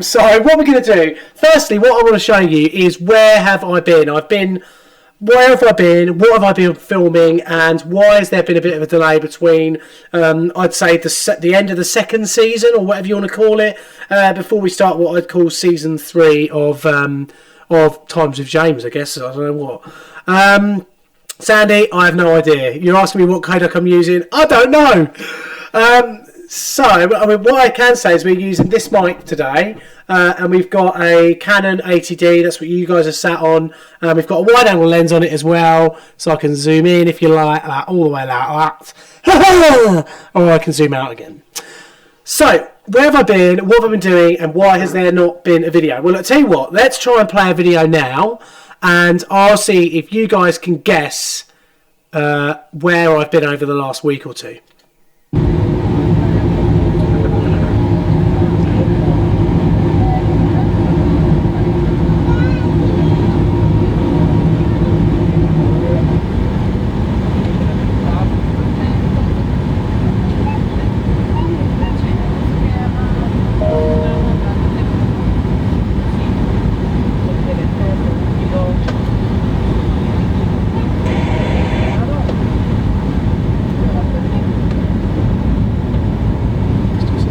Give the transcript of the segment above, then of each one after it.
So what we're going to do, firstly, what I want to show you is where have I been? Where have I been? What have I been filming? And why has there been a bit of a delay between, I'd say, the end of the second season, or whatever you want to call it, before we start what I'd call season 3 of Times with James, I guess. I don't know what. Sandy, I have no idea. You're asking me what codec I'm using. I don't know. So, I mean, what I can say is we're using this mic today, and we've got a Canon 80D, that's what you guys are sat on. We've got a wide-angle lens on it as well, so I can zoom in, if you like, all the way like that. Or I can zoom out again. So, where have I been, what have I been doing, and why has there not been a video? Well, I'll tell you what, let's try and play a video now, and I'll see if you guys can guess where I've been over the last week or two.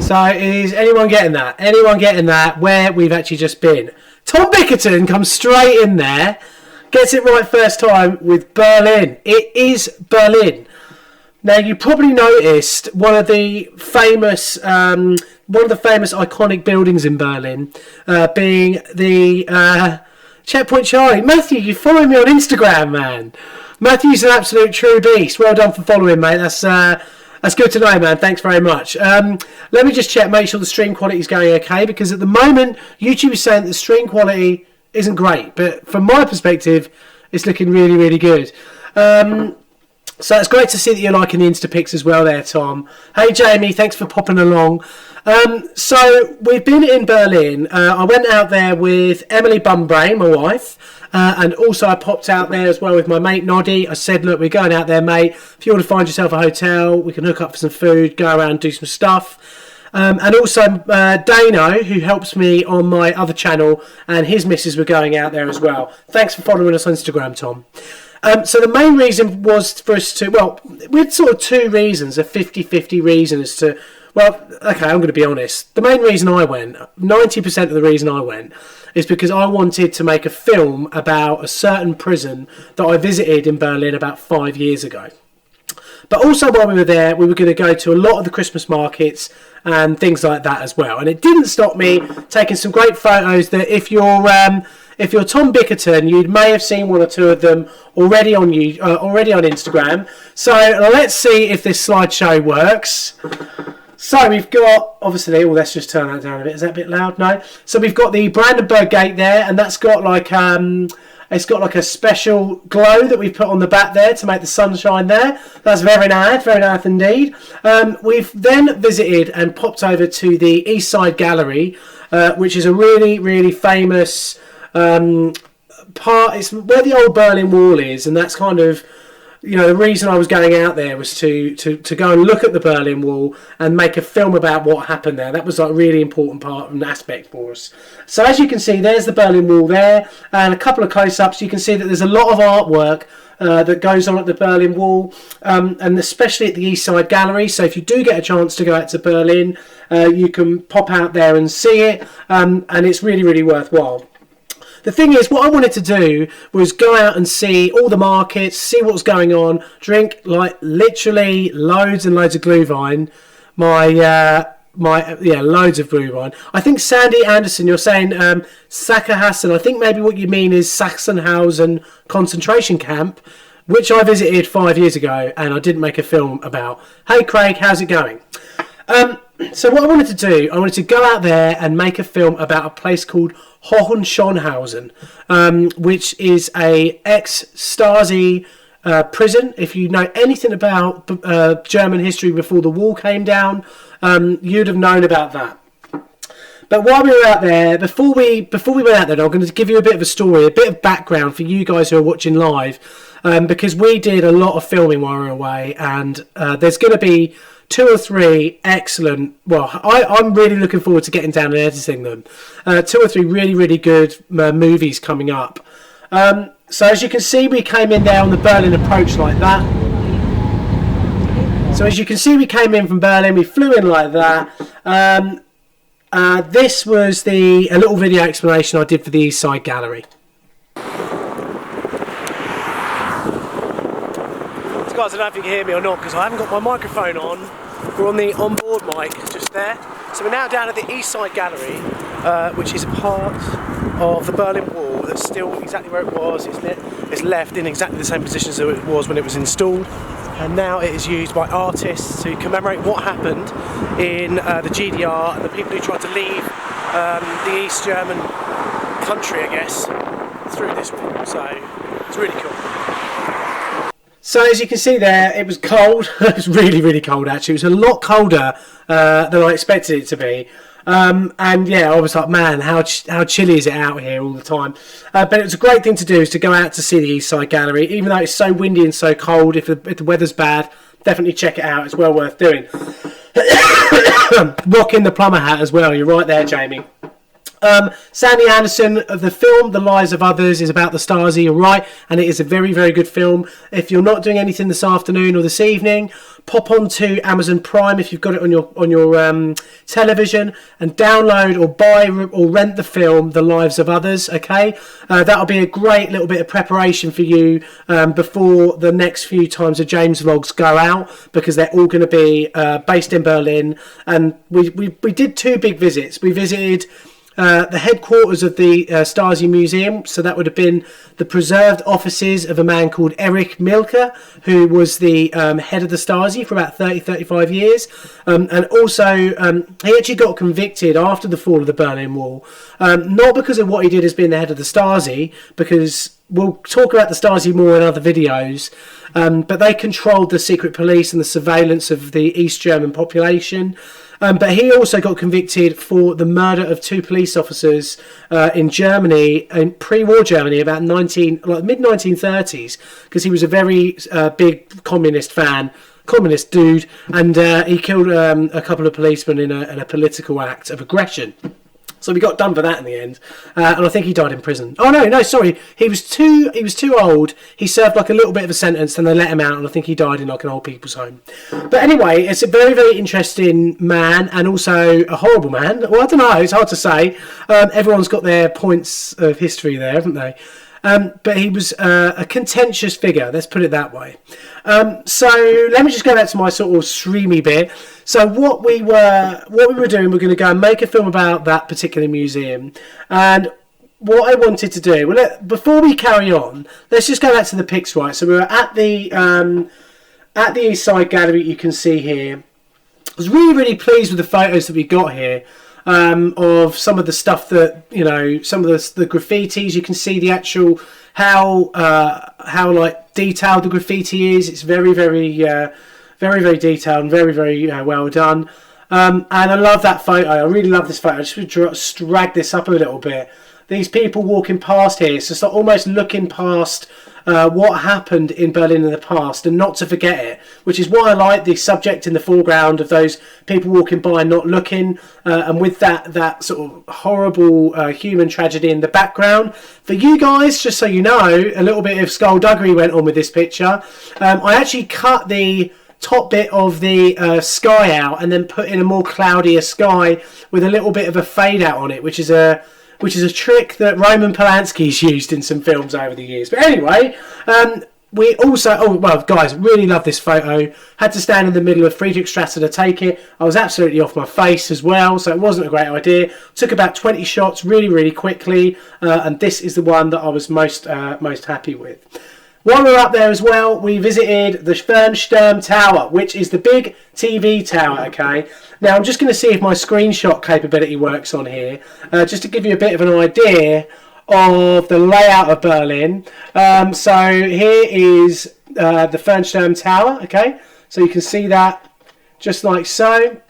So is anyone getting that? Anyone getting that? Where we've actually just been? Tom Bickerton comes straight in there, gets it right first time with Berlin. It is Berlin. Now you probably noticed one of the famous iconic buildings in Berlin being the Checkpoint Charlie. Matthew, you follow me on Instagram, man. Matthew's an absolute true beast. Well done for following, mate. That's good to know, man. Thanks very much. Let me just check, make sure the stream quality is going okay, because at the moment, YouTube is saying that the stream quality isn't great, but from my perspective, it's looking really, really good. So it's great to see that you're liking the Instapics as well there, Tom. Hey, Jamie, thanks for popping along. So we've been in Berlin. I went out there with Emily Bumbrain, my wife, and also I popped out there as well with my mate Noddy. I said, look, we're going out there, mate. If you want to find yourself a hotel, we can hook up for some food, go around and do some stuff. And also Dano, who helps me on my other channel, and his missus were going out there as well. Thanks for following us on Instagram, Tom. So the main reason was for us to, well, we had sort of two reasons, a 50-50 reason as to, well, okay, I'm going to be honest. The main reason I went, 90% of the reason I went, is because I wanted to make a film about a certain prison that I visited in Berlin about 5 years ago. But also while we were there, we were going to go to a lot of the Christmas markets and things like that as well. And it didn't stop me taking some great photos that if you're Tom Bickerton, you may have seen one or two of them already on Instagram. So let's see if this slideshow works. So we've got, obviously, let's just turn that down a bit. Is that a bit loud? No. So we've got the Brandenburg Gate there, and that's got like it's got like a special glow that we've put on the back there to make the sunshine there. That's very nice indeed. We've then visited and popped over to the East Side Gallery, which is a really, really famous part. It's where the old Berlin Wall is, and that's kind of, you know, the reason I was going out there was to go and look at the Berlin Wall and make a film about what happened there. That was like a really important part and aspect for us. So as you can see, there's the Berlin Wall there, and a couple of close-ups. You can see that there's a lot of artwork that goes on at the Berlin Wall, and especially at the East Side Gallery. So if you do get a chance to go out to Berlin, you can pop out there and see it, and it's really, really worthwhile. The thing is, what I wanted to do was go out and see all the markets, see what's going on, drink like literally loads and loads of Glühwein. Loads of Glühwein. I think Sandy Anderson, you're saying Sachsenhausen. I think maybe what you mean is Sachsenhausen concentration camp, which I visited 5 years ago and I didn't make a film about. Hey Craig, how's it going? So what I wanted to do, I wanted to go out there and make a film about a place called Hohenschönhausen, which is a ex-Stasi prison. If you know anything about German history before the wall came down, you'd have known about that. But while we were out there, before we went out there, I'm going to give you a bit of a story, a bit of background for you guys who are watching live, because we did a lot of filming while we were away, and there's going to be 2 or 3 excellent. Well, I'm really looking forward to getting down and editing them. 2 or 3 really, really good movies coming up. So as you can see, we came in there on the Berlin approach like that. So as you can see, we came in from Berlin, we flew in like that. This was a little video explanation I did for the East Side Gallery. So guys, I don't know if you can hear me or not because I haven't got my microphone on. We're on the onboard mic just there. So we're now down at the East Side Gallery, which is a part of the Berlin Wall that's still exactly where it was. It's left in exactly the same position as it was when it was installed. And now it is used by artists to commemorate what happened in the GDR and the people who tried to leave the East German country, I guess, through this wall. So it's really cool. So as you can see there, it was cold. It was really, really cold actually. It was a lot colder than I expected it to be. And yeah, I was like, man, how chilly is it out here all the time? But it was a great thing to do, is to go out to see the East Side Gallery, even though it's so windy and so cold. If the weather's bad, definitely check it out. It's well worth doing. Rocking the plumber hat as well. You're right there, Jamie. Sandy Anderson of the film The Lives of Others is about the Stasi, you're right, and it is a very, very good film. If you're not doing anything this afternoon or this evening, pop onto Amazon Prime if you've got it on your television and download or buy or rent the film The Lives of Others. Okay, that'll be a great little bit of preparation for you before the next few times the James vlogs go out, because they're all going to be based in Berlin. And we did 2 big visits. We visited the headquarters of the Stasi Museum, so that would have been the preserved offices of a man called Erich Mielke, who was the head of the Stasi for about 35 years, and also he actually got convicted after the fall of the Berlin Wall, not because of what he did as being the head of the Stasi, because we'll talk about the Stasi more in other videos, but they controlled the secret police and the surveillance of the East German population. But he also got convicted for the murder of 2 police officers in Germany, in pre-war Germany, about mid-1930s, because he was a very big communist dude, and he killed a couple of policemen in a political act of aggression. So we got done for that in the end, and I think he died in prison. Oh no, sorry, he was too old. He served like a little bit of a sentence, and they let him out, and I think he died in like an old people's home. But anyway, it's a very, very interesting man, and also a horrible man. Well, I don't know, it's hard to say. Everyone's got their points of history there, haven't they? But he was a contentious figure, let's put it that way. So let me just go back to my sort of streamy bit. So what we were doing, we're going to go and make a film about that particular museum. And what I wanted to do, before we carry on, let's just go back to the pics, right? So we were at the East Side Gallery, you can see here. I was really, really pleased with the photos that we got here. Of some of the stuff that, you know, some of the graffitis. You can see the actual how like detailed the graffiti is. It's very, very detailed and very, very well done. And I love that photo. I really love this photo. I just want to drag this up a little bit. These people walking past here, it's just like almost looking past what happened in Berlin in the past and not to forget it, which is why I like the subject in the foreground of those people walking by and not looking, and with that sort of horrible human tragedy in the background. For you guys, just so you know, a little bit of skullduggery went on with this picture. I actually cut the top bit of the sky out and then put in a more cloudier sky with a little bit of a fade out on it, which is a trick that Roman Polanski's used in some films over the years. But anyway, we also, guys, really love this photo. Had to stand in the middle of Friedrichstrasse to take it. I was absolutely off my face as well, so it wasn't a great idea. Took about 20 shots really, really quickly, and this is the one that I was most happy with. While we were up there as well, we visited the Fernsturm Tower, which is the big TV tower, okay? Now, I'm just going to see if my screenshot capability works on here, just to give you a bit of an idea of the layout of Berlin. So here is the Fernsturm Tower, okay? So you can see that just like so.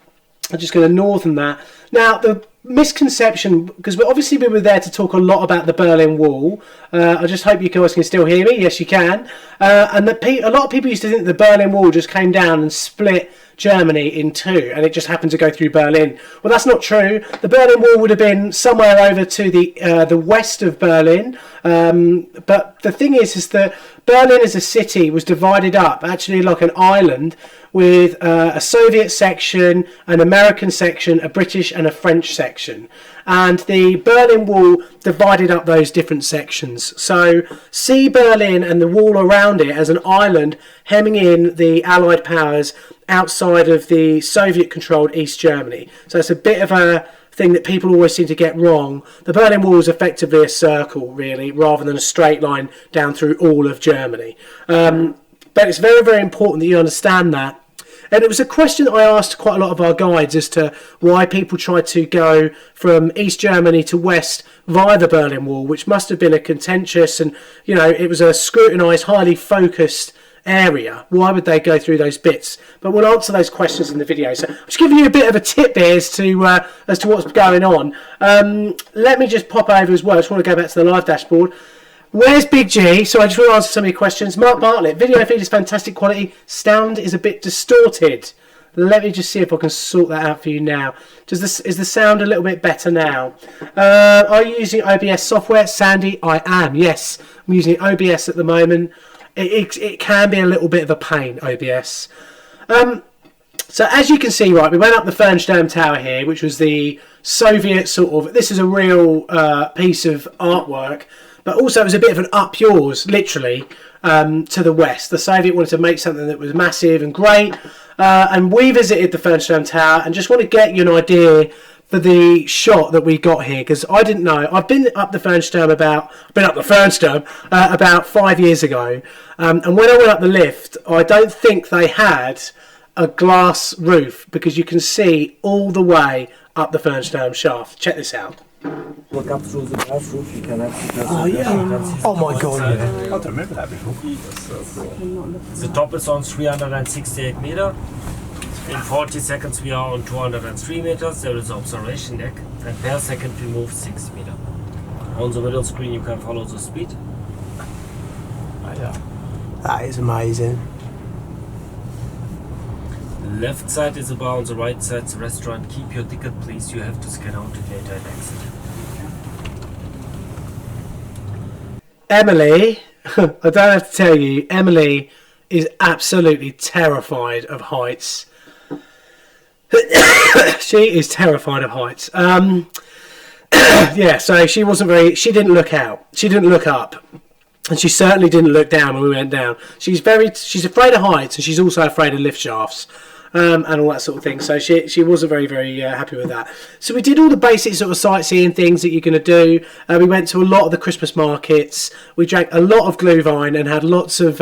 I'm just going to northern that. Now, the misconception, because we were there to talk a lot about the Berlin Wall. I just hope you guys can still hear me. Yes, you can. And a lot of people used to think the Berlin Wall just came down and split Germany in two, and it just happened to go through Berlin. Well, that's not true. The Berlin Wall would have been somewhere over to the west of Berlin. But the thing is that Berlin as a city was divided up, actually like an island, with a Soviet section, an American section, a British and a French section. And the Berlin Wall divided up those different sections. So see Berlin and the wall around it as an island hemming in the Allied powers outside of the Soviet-controlled East Germany. So it's a bit of a thing that people always seem to get wrong. The Berlin Wall is effectively a circle, really, rather than a straight line down through all of Germany. But it's very, very important that you understand that. And it was a question that I asked quite a lot of our guides as to why people tried to go from East Germany to West via the Berlin Wall, which must have been a contentious and, you know, it was a scrutinised, highly focused area. Why would they go through those bits? But we'll answer those questions in the video. So I'm just giving you a bit of a tip here as to what's going on. Let me just pop over as well. I just want to go back to the live dashboard. Where's Big G? So I just want to answer some of your questions. Mark Bartlett, video feed is fantastic quality. Sound is a bit distorted. Let me just see if I can sort that out for you now. Is the sound a little bit better now? Are you using OBS software? Sandy, I am. Yes, I'm using OBS at the moment. It can be a little bit of a pain, OBS. So as you can see, right, we went up the Fernsturm Tower here, which was the Soviet sort of... This is a real piece of artwork. But also it was a bit of an up yours, literally, to the west. The Soviet wanted to make something that was massive and great. And we visited the Fernsturm Tower and just want to get you an idea for the shot that we got here. Because I didn't know. I've been up the Fernsturm about 5 years ago. And when I went up the lift, I don't think they had a glass roof. Because you can see all the way up the Fernsturm shaft. Check this out. Look up through the glass roof, you can actually just... Oh, yeah. Oh, my God, yeah. I don't remember that before. The top is on 368 meter. In 40 seconds we are on 203 meters. There is an observation deck. And per second we move 6 meter. On the middle screen you can follow the speed. Oh, yeah. That is amazing. Left side is a bar, on the right side the restaurant. Keep your ticket please, you have to scan out it later and exit. Emily, I don't have to tell you, Emily is absolutely terrified of heights. She is terrified of heights. Yeah, so she didn't look out. She didn't look up. And she certainly didn't look down when we went down. She's afraid of heights, and she's also afraid of lift shafts. And all that sort of thing. So she wasn't very, very happy with that. So we did all the basic sort of sightseeing things that you're going to do. We went to a lot of the Christmas markets. We drank a lot of Glühwein and had lots of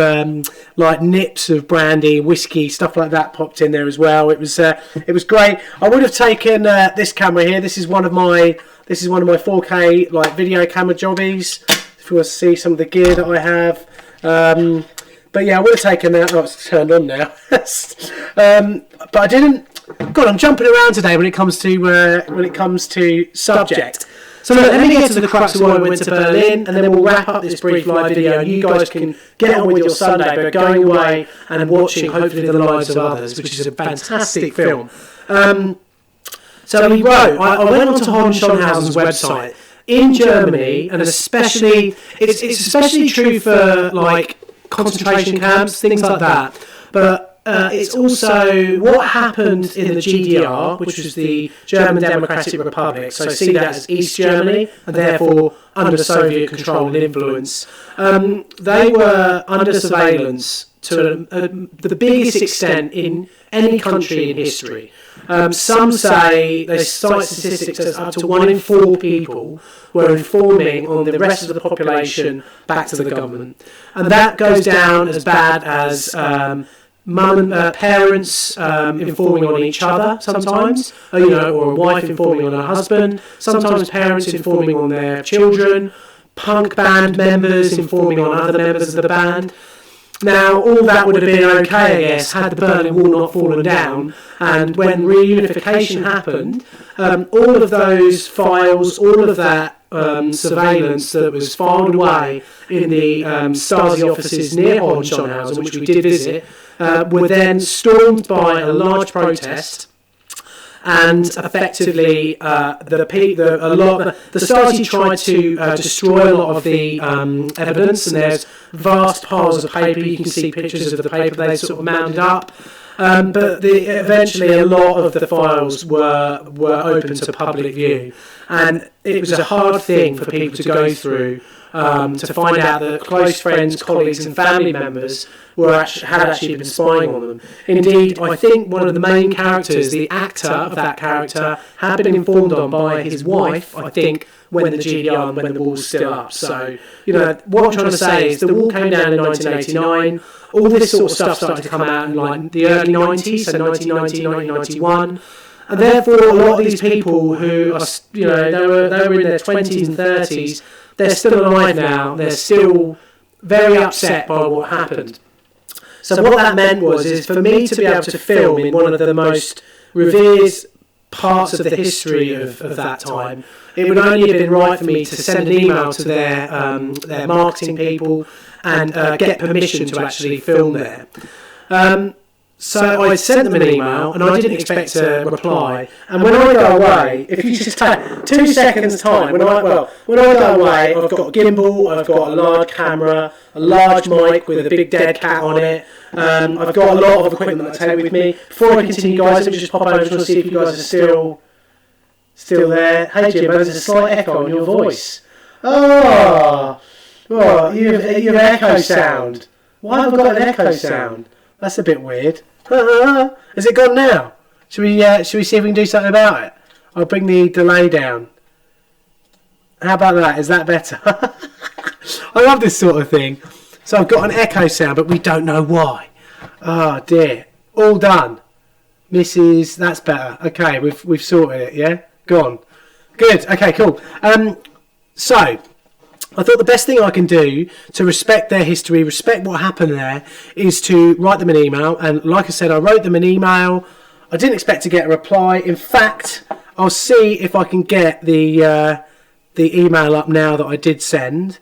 like nips of brandy, whiskey, stuff like that popped in there as well. It was great. I would have taken this camera here. This is one of my 4K like video camera jobbies. If you want to see some of the gear that I have. But yeah, I would have taken that. Oh, it's turned on now. But I didn't. God, I'm jumping around today when it comes to subject. So let me get to the crux of why we went to Berlin, and then we'll wrap up this brief live video, and you guys can get on with your Sunday by going away and watching, hopefully, The Lives of Others, which is a fantastic film. So we wrote. I went onto Horn Schonhausen's website in Germany, and especially it's especially true for like concentration camps, things like that. But it's also what happened in the GDR, which was the German Democratic Republic. So see that as East Germany, and therefore under Soviet control and influence. They were under surveillance to the biggest extent in any country in history. Some say, they cite statistics as up to 1 in 4 people were informing on the rest of the population back to the government. And that goes down as bad as parents informing on each other sometimes, or a wife informing on her husband, sometimes parents informing on their children, punk band members informing on other members of the band. Now, all that would have been okay, I guess, had the Berlin Wall not fallen down. And when reunification happened, all of those files, all of that surveillance that was filed away in the Stasi offices near Hohenschönhausen, which we did visit, were then stormed by a large protest. And effectively, the Stasi tried to destroy a lot of the evidence, and there's vast piles of paper. You can see pictures of the paper they sort of mounded up. But eventually, a lot of the files were open to public view, and it was a hard thing for people to go through to find out that close friends, colleagues, and family members had actually been spying on them. Indeed, I think one of the main characters, the actor of that character, had been informed on by his wife, I think, when the GDR and when the wall was still up. So, what I'm trying to say is the wall came down in 1989. All this sort of stuff started to come out in like the early 90s, so 1990, 1991. And therefore, a lot of these people who are, they were in their 20s and 30s, they're still alive now. They're still very upset by what happened. So what that meant is for me to be able to film in one of the most revered parts of the history of that time, it would only have been right for me to send an email to their marketing people and get permission to actually film there. So I sent them an email, and I didn't expect a reply. And when I go away, if you just take 2 seconds time, when I go away, I've got a gimbal, I've got a large camera, a large mic with a big dead cat on it. I've got a lot of equipment that I take with me. Before I continue, guys, let me just pop over and see if you guys are still there. Hey Jim, there's a slight echo on your voice. Oh, you have echo sound. Why have I got an echo sound? That's a bit weird. Has it gone now? Should we see if we can do something about it? I'll bring the delay down. How about that? Is that better? I love this sort of thing. So I've got an echo sound, but we don't know why. Oh dear. All done. Mrs. That's better. Okay, we've sorted it. Yeah, gone. Good. Okay, cool. So I thought the best thing I can do to respect their history, respect what happened there, is to write them an email. And like I said, I wrote them an email. I didn't expect to get a reply. In fact, I'll see if I can get the email up now that I did send.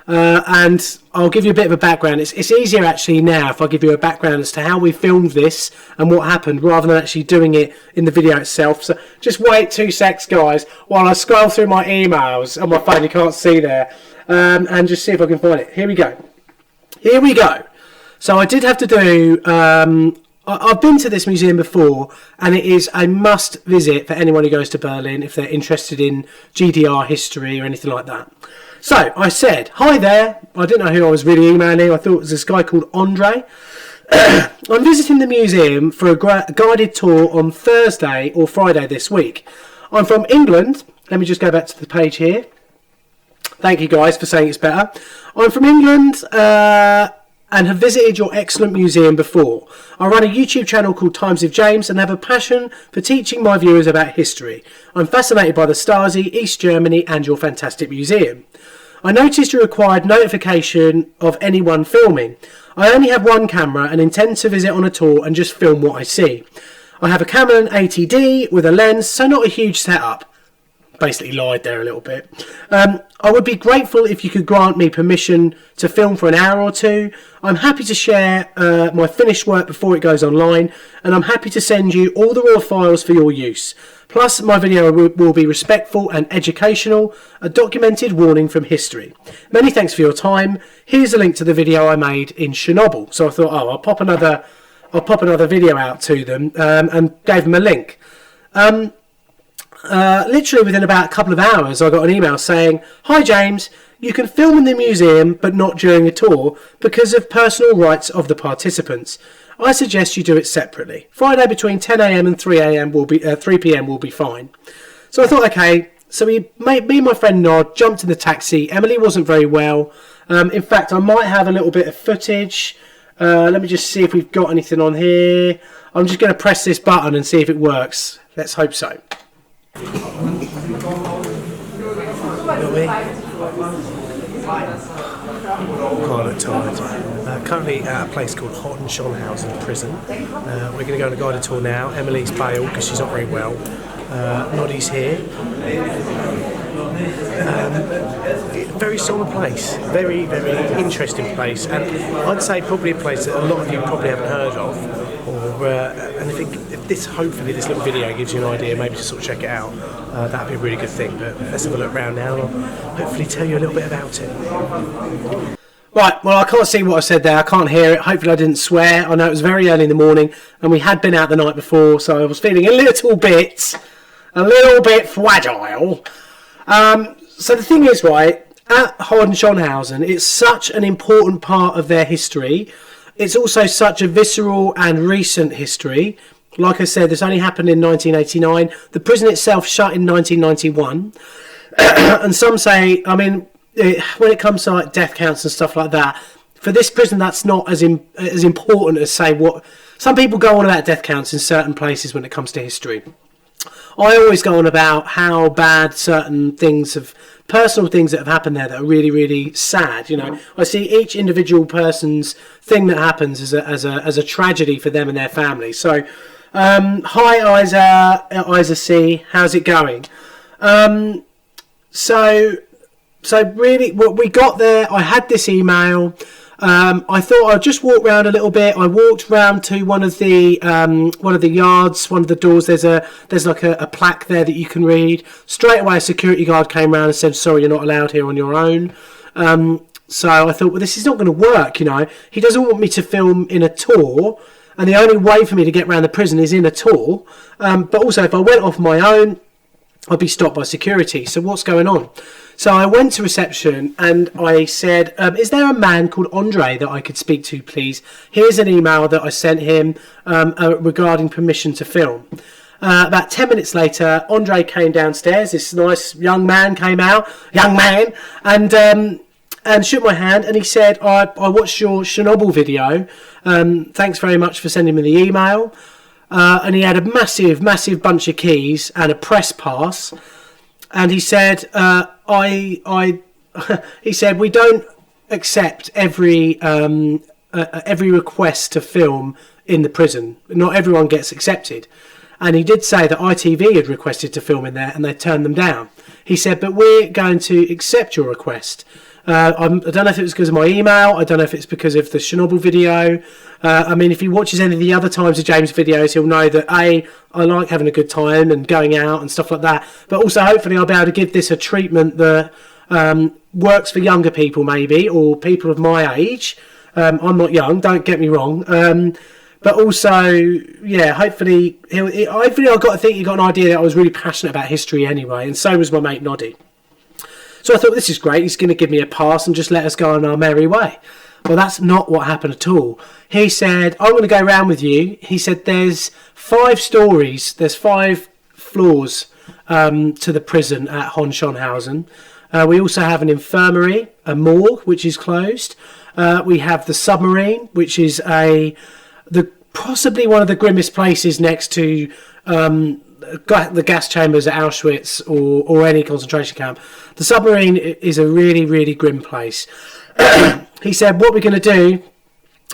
And I'll give you a bit of a background. It's easier actually now if I give you a background as to how we filmed this and what happened, rather than actually doing it in the video itself. So just wait 2 secs, guys, while I scroll through my emails on my phone. You can't see there, and just see if I can find it. Here we go. So I did have to do. I've been to this museum before, and it is a must visit for anyone who goes to Berlin if they're interested in GDR history or anything like that. So I said, hi there. I didn't know who I was really emailing. I thought it was this guy called Andre. I'm visiting the museum for a guided tour on Thursday or Friday this week. I'm from England. Let me just go back to the page here. Thank you guys for saying it's better. I'm from England and have visited your excellent museum before. I run a YouTube channel called Times of James and have a passion for teaching my viewers about history. I'm fascinated by the Stasi, East Germany and your fantastic museum. I noticed you required notification of anyone filming. I only have one camera and intend to visit on a tour and just film what I see. I have a Canon 80D with a lens, so not a huge setup. Basically lied there a little bit. I would be grateful if you could grant me permission to film for an hour or two. I'm happy to share my finished work before it goes online, and I'm happy to send you all the raw files for your use. Plus, my video will be respectful and educational, a documented warning from history. Many thanks for your time. Here's a link to the video I made in Chernobyl. So I thought, I'll pop another video out to them and gave them a link. Literally within about a couple of hours, I got an email saying, "Hi James, you can film in the museum but not during a tour because of personal rights of the participants. I suggest you do it separately. Friday between 10 AM and 3 PM will be fine." So I thought, okay. So me and my friend Nod jumped in the taxi. Emily wasn't very well. In fact, I might have a little bit of footage. Let me just see if we've got anything on here. I'm just going to press this button and see if it works. Let's hope so. Quite tired. Currently at a place called Hohenschönhausen prison. We're going to go on a guided tour now. Emily's bailed because she's not very well. Noddy's here. very solemn place, very, very interesting place, and I'd say probably a place that a lot of you probably haven't heard of. And hopefully this little video gives you an idea, maybe to sort of check it out. That'd be a really good thing. But let's have a look around now, and I'll hopefully tell you a little bit about it. Right, well, I can't see what I said there. I can't hear it. Hopefully I didn't swear. I know it was very early in the morning, and we had been out the night before, so I was feeling a little bit fragile. So the thing is, right, at Hohenschönhausen, it's such an important part of their history. It's also such a visceral and recent history. Like I said, this only happened in 1989. The prison itself shut in 1991. And some say, I mean, when it comes to like death counts and stuff like that, for this prison that's not as important as, say, what some people go on about death counts in certain places when it comes to history. I always go on about how bad certain things personal things that have happened there that are really, really sad. You know, I see each individual person's thing that happens as a tragedy for them and their family. So, hi Isa C, how's it going? So really, what we got there, I had this email. I thought I'd just walk around a little bit. I walked round to one of the yards, one of the doors. There's like a plaque there that you can read. Straight away, a security guard came round and said, "Sorry, you're not allowed here on your own." So I thought, well, this is not going to work. You know, he doesn't want me to film in a tour, and the only way for me to get around the prison is in a tour. But also, if I went off my own, I'd be stopped by security. So what's going on? So I went to reception and I said, is there a man called Andre that I could speak to, please? Here's an email that I sent him regarding permission to film. About 10 minutes later, Andre came downstairs. This nice young man came out, and shook my hand. And he said, I watched your Chernobyl video. Thanks very much for sending me the email. And he had a massive, massive bunch of keys and a press pass. And he said, he said, we don't accept every request to film in the prison. Not everyone gets accepted. And he did say that ITV had requested to film in there and they turned them down. He said, but we're going to accept your request. I don't know if it was because of my email. I don't know if it's because of the Chernobyl video. I mean, if he watches any of the other Times of James videos, he'll know that I like having a good time and going out and stuff like that. But also, hopefully, I'll be able to give this a treatment that works for younger people, maybe, or people of my age. I'm not young, don't get me wrong. But also, yeah, hopefully I've got to think he got an idea that I was really passionate about history anyway, and so was my mate Noddy. So I thought, this is great, he's going to give me a pass and just let us go on our merry way. Well, that's not what happened at all. He said, I'm going to go round with you. He said, there's 5 stories, there's 5 floors to the prison at Hohenschönhausen. We also have an infirmary, a morgue, which is closed. We have the submarine, which is possibly one of the grimmest places next to the gas chambers at Auschwitz or any concentration camp. The submarine is a really, really grim place. He said, what we're going to do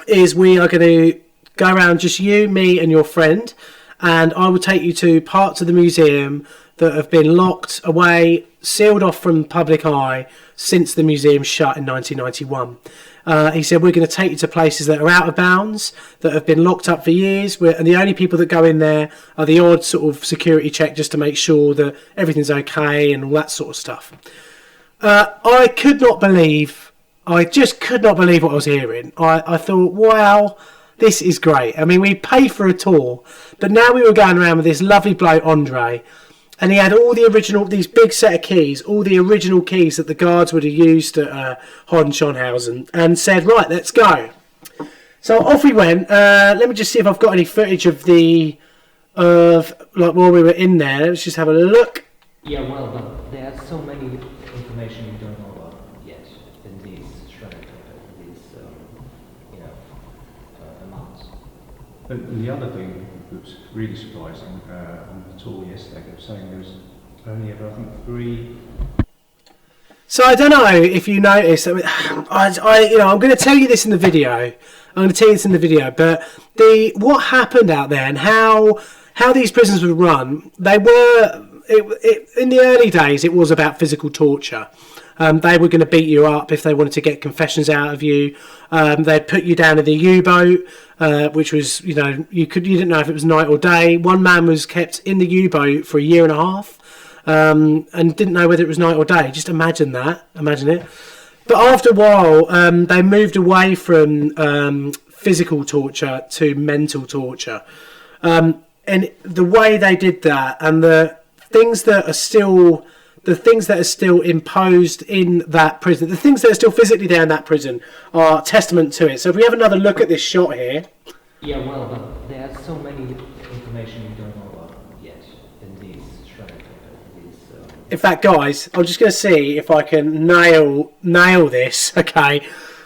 is we are going to go around, just you, me and your friend, and I will take you to parts of the museum that have been locked away, sealed off from public eye since the museum shut in 1991. He said, we're going to take you to places that are out of bounds, that have been locked up for years, and the only people that go in there are the odd sort of security check just to make sure that everything's okay and all that sort of stuff. I just could not believe what I was hearing. I thought, wow, this is great. I mean, we paid for a tour, but now we were going around with this lovely bloke, Andre, and he had all the original, these big set of keys, all the original keys that the guards would have used at Hohenschönhausen, and said, right, let's go. So off we went. Let me just see if I've got any footage of while we were in there. Let's just have a look. Yeah, well, but there's so many information you don't know about yet in these amounts. And the other thing that was really surprising on the tour yesterday, they were saying there was only ever, I think, 3. So I don't know if you noticed. I mean, I'm going to tell you this in the video. But what happened out there and how these prisons were run, they were in the early days, it was about physical torture. They were going to beat you up if they wanted to get confessions out of you. They'd put you down in the U-boat, which was, you didn't know if it was night or day. One man was kept in the U-boat for a year and a half, and didn't know whether it was night or day. Just imagine it. But after a while, they moved away from physical torture to mental torture. And the way they did that, and the things that are still imposed in that prison, the things that are still physically there in that prison, are testament to it. So if we have another look at this shot here. Yeah, well, but there's so many information you don't know about yet in these shrines. In fact, guys, I'm just going to see if I can nail this. Okay.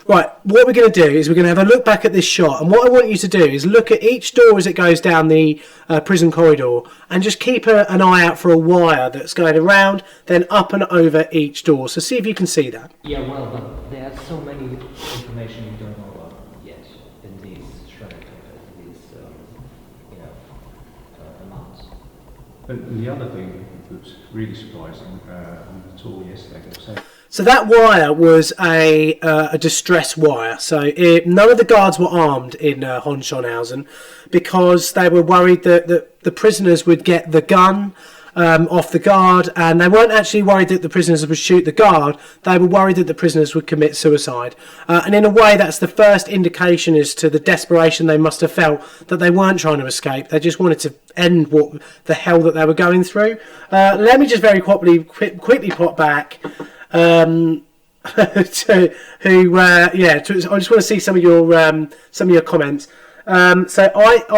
Right, what we're going to do is we're going to have a look back at this shot, and what I want you to do is look at each door as it goes down the prison corridor, and just keep an eye out for a wire that's going around, then up and over each door. So see if you can see that. Yeah, well, but there's so many information you don't know about yet in these shrines, amounts. But the other thing that's really surprising on the tour yesterday, they were saying. So that wire was a distress wire. So none of the guards were armed in Hohenschönhausen, because they were worried that the prisoners would get the gun off the guard, and they weren't actually worried that the prisoners would shoot the guard. They were worried that the prisoners would commit suicide. And in a way, that's the first indication as to the desperation they must have felt, that they weren't trying to escape. They just wanted to end what the hell that they were going through. Let me just very quickly pop back. I just want to see some of your comments. So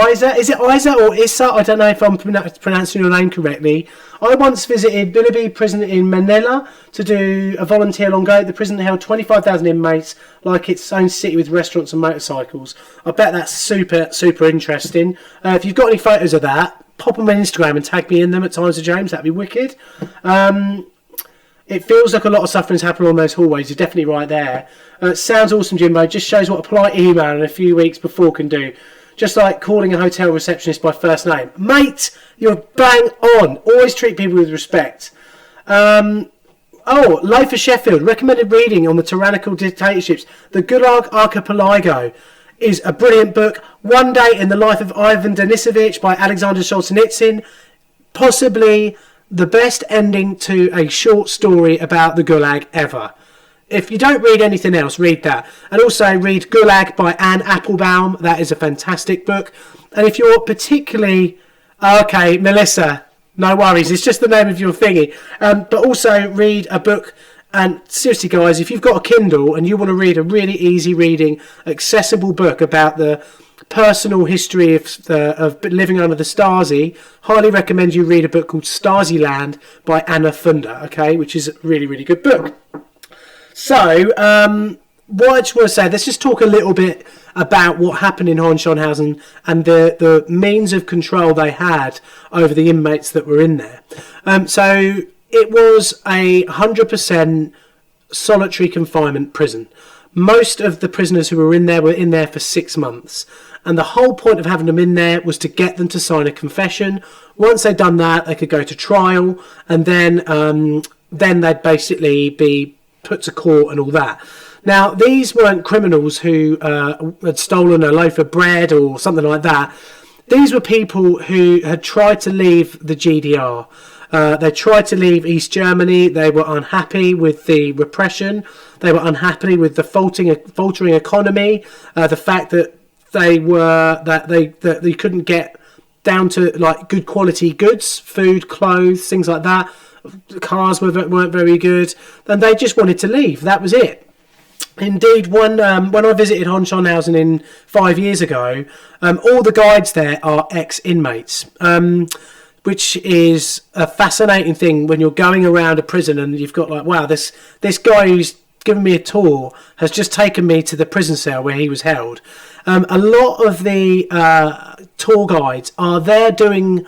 Isa, is it Isa or Issa? I don't know if I'm pronouncing your name correctly. I once visited Bilibili prison in Manila to do a volunteer longo. The prison held 25,000 inmates, like its own city with restaurants and motorcycles. I bet that's super interesting. If you've got any photos of that, pop them on Instagram and tag me in them at Times of James. That'd be wicked. It feels like a lot of suffering's happening on those hallways. You're definitely right there. Sounds awesome, Jimbo. Just shows what a polite email in a few weeks before can do. Just like calling a hotel receptionist by first name. Mate, you're bang on. Always treat people with respect. Life of Sheffield. Recommended reading on the tyrannical dictatorships. The Gulag Archipelago is a brilliant book. One Day in the Life of Ivan Denisovich by Alexander Solzhenitsyn. Possibly the best ending to a short story about the Gulag ever. If you don't read anything else, read that. And also read Gulag by Anne Applebaum. That is a fantastic book. And if you're particularly... Okay, Melissa, no worries. It's just the name of your thingy. But also read a book. And seriously, guys, if you've got a Kindle and you want to read a really easy reading, accessible book about the personal history of living under the Stasi, highly recommend you read a book called Stasi Land by Anna Thunder, okay, which is a really good book. So what I just want to say, let's just talk a little bit about what happened in Hohenschönhausen and the means of control they had over the inmates that were in there. So it was 100% solitary confinement prison. Most of the prisoners who were in there for 6 months. And the whole point of having them in there was to get them to sign a confession. Once they'd done that, they could go to trial, and then they'd basically be put to court and all that. Now, these weren't criminals who had stolen a loaf of bread or something like that. These were people who had tried to leave the GDR. They tried to leave East Germany. They were unhappy with the repression. They were unhappy with the faltering economy. The fact that they couldn't get down to like good quality goods, food, clothes, things like that. Cars weren't very good, and they just wanted to leave. That was it. Indeed, when I visited Hohenschönhausen 5 years ago, all the guides there are ex-inmates, which is a fascinating thing when you're going around a prison and you've got like, wow, this guy who's given me a tour has just taken me to the prison cell where he was held. A lot of the tour guides are there doing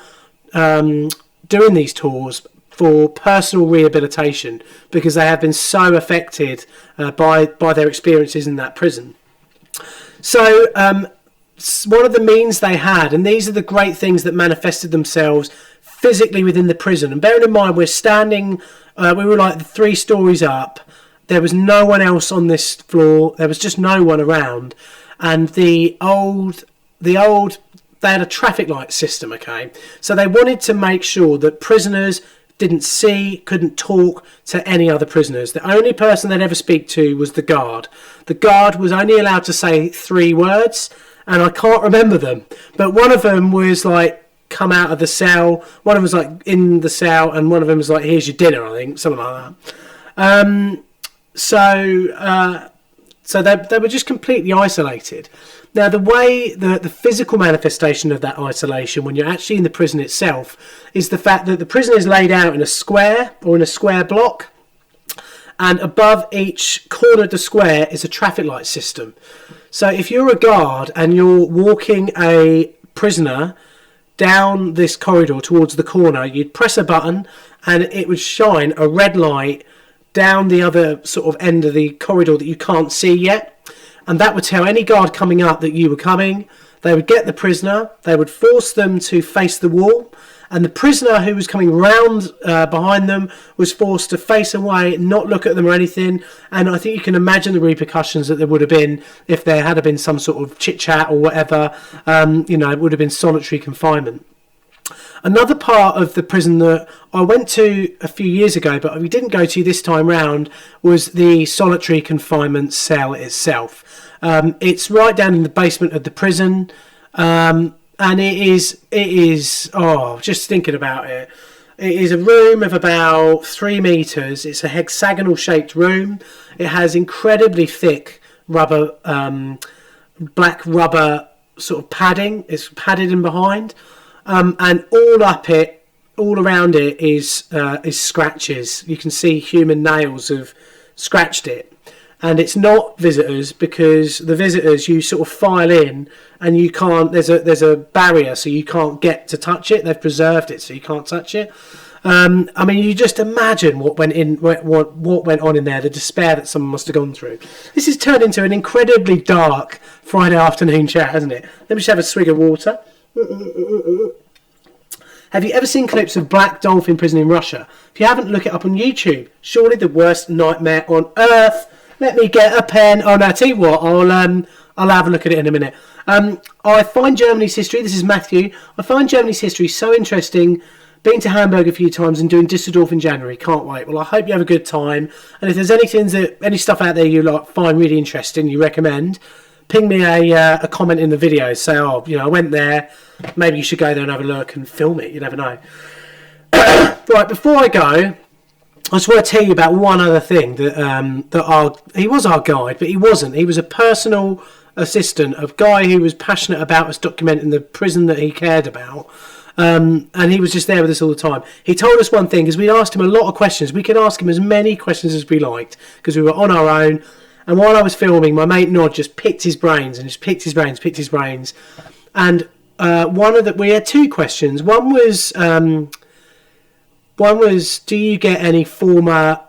these tours for personal rehabilitation because they have been so affected by their experiences in that prison. So one of the means they had, and these are the great things that manifested themselves physically within the prison. And bearing in mind, we're standing, we were like 3 stories up. There was no one else on this floor. There was just no one around. And they had a traffic light system, okay? So they wanted to make sure that prisoners didn't see, couldn't talk to any other prisoners. The only person they'd ever speak to was the guard. The guard was only allowed to say 3 words, and I can't remember them. But one of them was like, come out of the cell. One of them was like, in the cell, and one of them was like, here's your dinner, I think, something like that. So they were just completely isolated. Now, the way the physical manifestation of that isolation when you're actually in the prison itself is the fact that the prison is laid out in a square or in a square block, and above each corner of the square is a traffic light system. So if you're a guard and you're walking a prisoner down this corridor towards the corner, you'd press a button and it would shine a red light down the other sort of end of the corridor that you can't see yet. And that would tell any guard coming up that you were coming. They would get the prisoner, they would force them to face the wall, and the prisoner who was coming round behind them was forced to face away, not look at them or anything. And I think you can imagine the repercussions that there would have been if there had been some sort of chit-chat or whatever. It would have been solitary confinement. Another part of the prison that I went to a few years ago, but we didn't go to this time round, was the solitary confinement cell itself. It's right down in the basement of the prison, and it is, just thinking about it, it is a room of about 3 metres. It's a hexagonal shaped room. It has incredibly thick rubber, black rubber sort of padding. It's padded in behind. And all around it is scratches. You can see human nails have scratched it, and it's not visitors, because the visitors, you sort of file in and you can't. There's a barrier, so you can't get to touch it. They've preserved it so you can't touch it. You just imagine what went on in there, the despair that someone must have gone through. This has turned into an incredibly dark Friday afternoon chat, hasn't it? Let me just have a swig of water. Have you ever seen clips of black dolphin prison in Russia? If you haven't, look it up on YouTube. Surely the worst nightmare on earth. Let me get a pen. Oh no, I tell you what, I'll have a look at it in a minute. I find Germany's history, this is Matthew, I find Germany's history so interesting. Been to Hamburg a few times and doing Düsseldorf in January. Can't wait. Well, I hope you have a good time. And if there's any stuff out there you find really interesting, you recommend, ping me a comment in the video. Say, I went there. Maybe you should go there and have a look and film it. You never know. Right, before I go, I just want to tell you about one other thing he was our guide, but he wasn't. He was a personal assistant, a guy who was passionate about us documenting the prison that he cared about. And he was just there with us all the time. He told us one thing, because we asked him a lot of questions. We could ask him as many questions as we liked, because we were on our own. And while I was filming, my mate Nod just picked his brains. And we had 2 questions. One was, do you get any former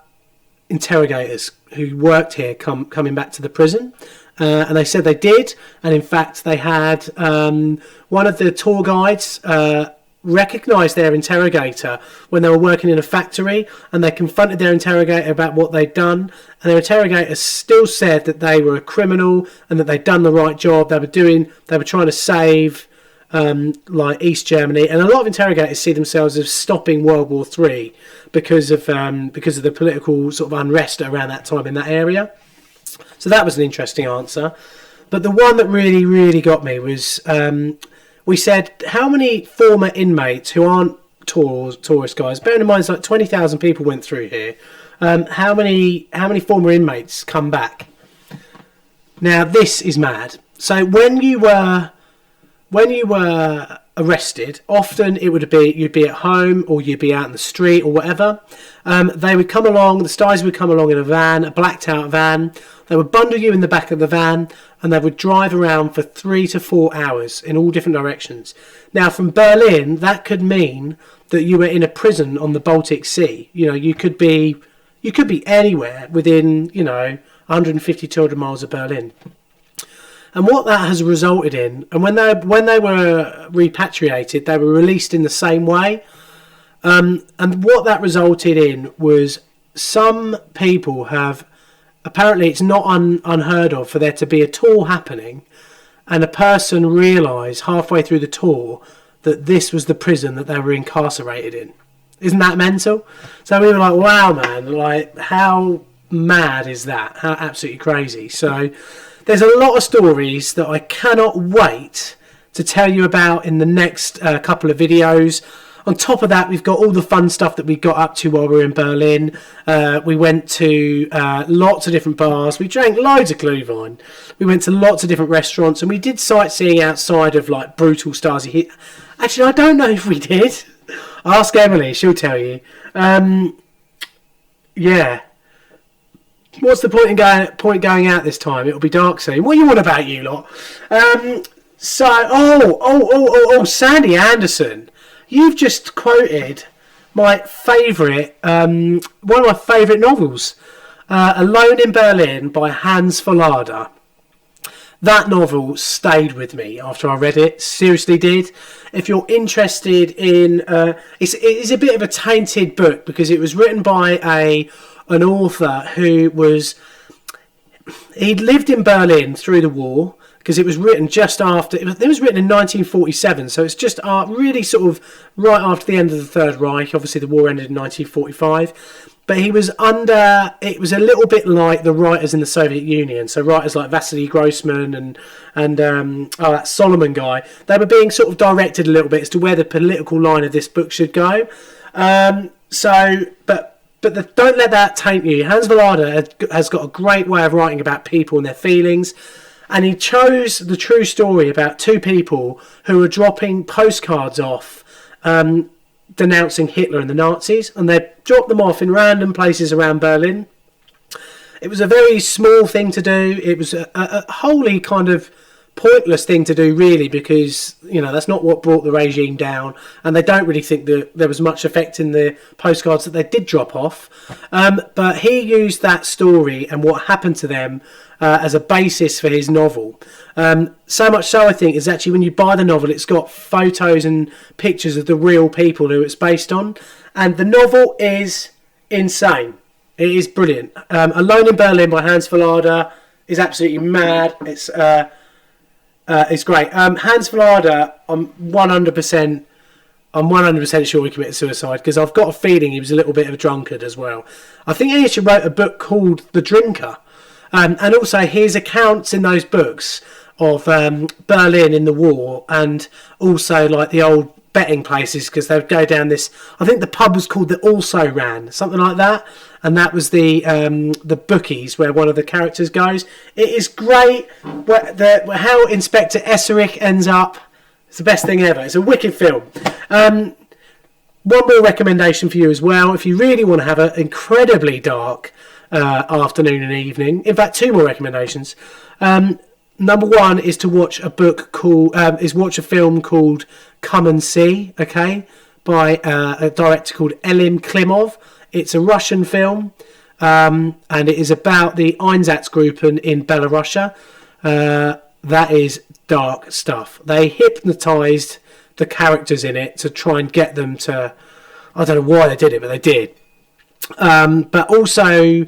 interrogators who worked here coming back to the prison? And they said they did. And in fact, they had one of the tour guides recognised their interrogator when they were working in a factory, and they confronted their interrogator about what they'd done, and their interrogator still said that they were a criminal and that they'd done the right job. They were trying to save East Germany, and a lot of interrogators see themselves as stopping World War III because of the political sort of unrest around that time in that area. So that was an interesting answer. But the one that really, really got me was, we said, how many former inmates who aren't tourist guys, bearing in mind it's like 20,000 people went through here, how many former inmates come back? Now this is mad. So when you were arrested, often it would be you'd be at home or you'd be out in the street or whatever. They would come along, the Stasi would come along in a van, a blacked out van. They would bundle you in the back of the van and they would drive around for 3 to 4 hours in all different directions. Now from Berlin, that could mean that you were in a prison on the Baltic Sea. You could be anywhere within 150, 200 miles of Berlin. And what that has resulted in, and when they were repatriated, they were released in the same way. And what that resulted in was some people have, apparently it's not unheard of for there to be a tour happening and a person realise halfway through the tour that this was the prison that they were incarcerated in. Isn't that mental? So we were like, wow, man, like, how mad is that? How absolutely crazy. So there's a lot of stories that I cannot wait to tell you about in the next couple of videos. On top of that, we've got all the fun stuff that we got up to while we were in Berlin. We went to lots of different bars. We drank loads of Glühwein. We went to lots of different restaurants, and we did sightseeing outside of like brutal Stasi. Actually, I don't know if we did. Ask Emily; she'll tell you. Yeah. What's the point going out this time? It'll be dark soon. What do you want about, you lot? Sandy Anderson. You've just quoted my favourite, one of my favourite novels, Alone in Berlin by Hans Verlader. That novel stayed with me after I read it. Seriously did. If you're interested in... it's a bit of a tainted book because it was written by an author who was... He'd lived in Berlin through the war, because it was written just after... It was written in 1947, so it's just really sort of right after the end of the Third Reich. Obviously, the war ended in 1945. But he was under... It was a little bit like the writers in the Soviet Union. So writers like Vasily Grossman and that Solomon guy, they were being sort of directed a little bit as to where the political line of this book should go. Don't let that taint you. Hans Verlader has got a great way of writing about people and their feelings. And he chose the true story about two people who were dropping postcards off denouncing Hitler and the Nazis. And they dropped them off in random places around Berlin. It was a very small thing to do. It was a wholly kind of pointless thing to do, really, because, you know, that's not what brought the regime down. And they don't really think that there was much effect in the postcards that they did drop off. But he used that story and what happened to them as a basis for his novel. So much so, I think, is actually when you buy the novel, it's got photos and pictures of the real people who it's based on. And the novel is insane. It is brilliant. Alone in Berlin by Hans Verlader is absolutely mad. It's great. Hans Verlader, I'm 100% sure he committed suicide, because I've got a feeling he was a little bit of a drunkard as well. I think he actually wrote a book called The Drinker. And also his accounts in those books of Berlin in the war, and also like the old betting places, because they would go down this... I think the pub was called the Also Ran, something like that. And that was the bookies where one of the characters goes. It is great. How Inspector Esserich ends up. It's the best thing ever. It's a wicked film. One more recommendation for you as well. If you really want to have an incredibly dark afternoon and evening. In fact, two more recommendations. Number one is to watch a film called Come and See, okay, by a director called Elim Klimov. It's a Russian film, and it is about the Einsatzgruppen in Belarus. That is dark stuff. They hypnotised the characters in it to try and get them to... I don't know why they did it, but they did. But also,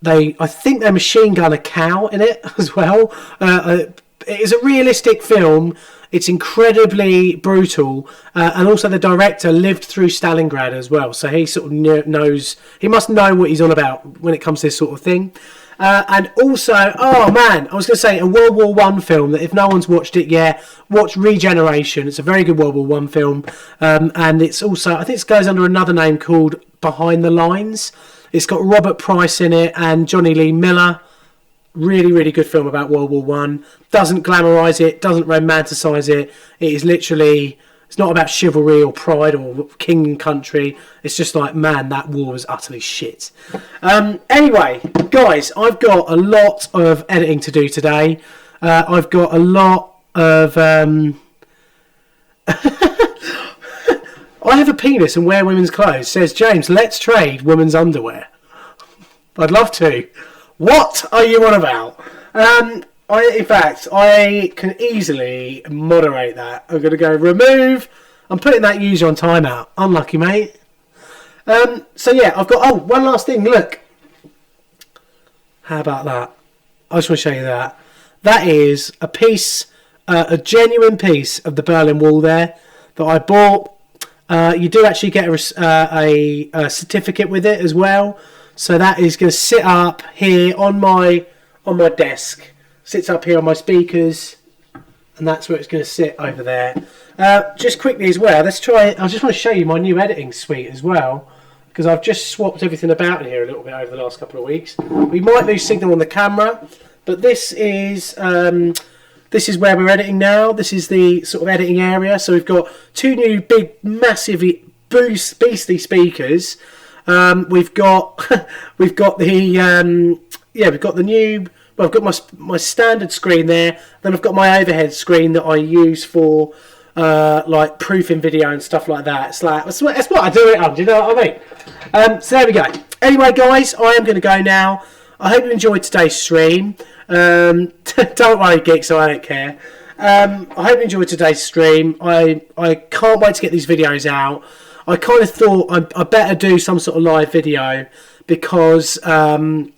I think they machine gun a cow in it as well. It is a realistic film. It's incredibly brutal, and also the director lived through Stalingrad as well, so he sort of knows. He must know what he's on about when it comes to this sort of thing. And also, oh man, I was going to say a World War One film that if no one's watched it yet, watch Regeneration. It's a very good World War One film, and it's also, I think it goes under another name called Behind the Lines. It's got Robert Price in it and Johnny Lee Miller. Really, really good film about World War One. Doesn't glamorise it, doesn't romanticise it. It is literally, it's not about chivalry or pride or king and country. It's just like, man, that war was utterly shit. Anyway, guys, I've got a lot of editing to do today. I've got a lot of... I have a penis and wear women's clothes. Says James, let's trade women's underwear. I'd love to. What are you on about? In fact, I can easily moderate that. I'm going to go remove. I'm putting that user on timeout. Unlucky, mate. So yeah, I've got one last thing. Look, how about that? I just want to show you that. That is a piece, a genuine piece of the Berlin Wall there that I bought. You do actually get a certificate with it as well. So that is going to sit up here on my desk. Sits up here on my speakers, and that's where it's going to sit over there. Just quickly as well, let's try. I just want to show you my new editing suite as well, because I've just swapped everything about in here a little bit over the last couple of weeks. We might lose signal on the camera, but this is where we're editing now. This is the sort of editing area. So we've got two new big, massive, beastly speakers. We've got we've got the new. Well, I've got my standard screen there. Then I've got my overhead screen that I use for like proofing video and stuff like that. It's like that's what I do it on. Do you know what I mean? So there we go. Anyway, guys, I am going to go now. I hope you enjoyed today's stream. Don't worry, geeks, I don't care. I hope you enjoyed today's stream. I can't wait to get these videos out. I kind of thought I better do some sort of live video because we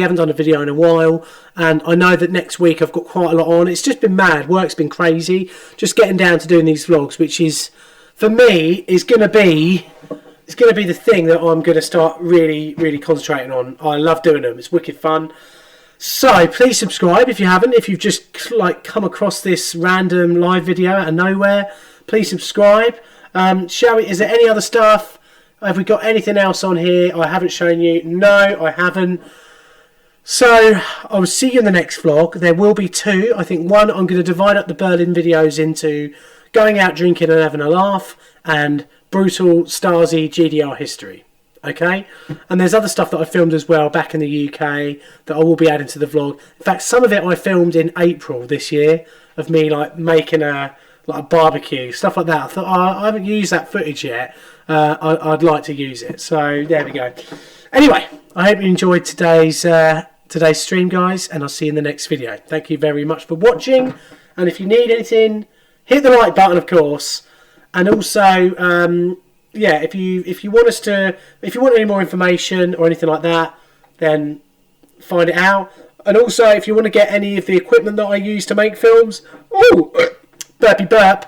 haven't done a video in a while, and I know that next week I've got quite a lot on. It's just been mad. Work's been crazy. Just getting down to doing these vlogs, which is, for me, is going to be the thing that I'm going to start really, really concentrating on. I love doing them. It's wicked fun. So please subscribe if you haven't. If you've just like come across this random live video out of nowhere, please subscribe. Is there any other stuff? Have we got anything else on here I haven't shown you? No, I haven't. So I'll see you in the next vlog. There will be two. I think one, I'm going to divide up the Berlin videos into going out drinking and having a laugh and brutal Stasi GDR history. Okay? And there's other stuff that I filmed as well back in the UK that I will be adding to the vlog. In fact, some of it I filmed in April this year of me like making a barbecue, stuff like that. I thought, I haven't used that footage yet. I'd like to use it. So there we go. Anyway, I hope you enjoyed today's stream, guys, and I'll see you in the next video. Thank you very much for watching. And if you need anything, hit the like button, of course. And also, yeah, if you want any more information or anything like that, then find it out. And also, if you want to get any of the equipment that I use to make films, burpy burp.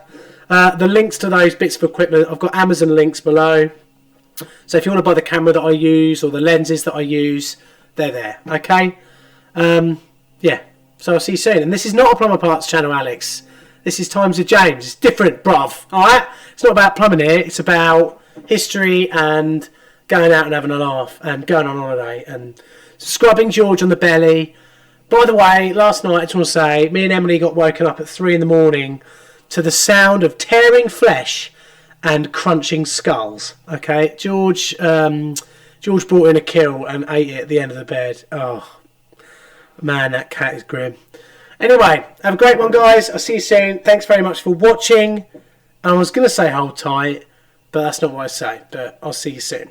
The links to those bits of equipment, I've got Amazon links below. So if you want to buy the camera that I use or the lenses that I use, they're there. Okay? Yeah. So I'll see you soon. And this is not a Plumber Parts channel, Alex. This is Times with James. It's different, bruv. Alright? It's not about plumbing here. It's about history and going out and having a laugh and going on holiday and scrubbing George on the belly. By the way, last night, I just want to say, me and Emily got woken up at 3 in the morning to the sound of tearing flesh and crunching skulls. Okay, George brought in a kill and ate it at the end of the bed. Oh, man, that cat is grim. Anyway, have a great one, guys. I'll see you soon. Thanks very much for watching. I was going to say hold tight, but that's not what I say. But I'll see you soon.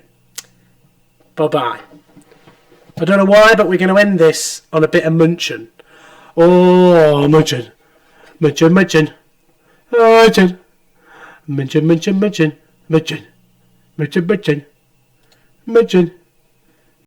Bye-bye. I don't know why, but we're going to end this on a bit of munching. Oh, munching. Munching, munching. Munching. Munching, munching, munching. Munching. Munching, munching. Munching.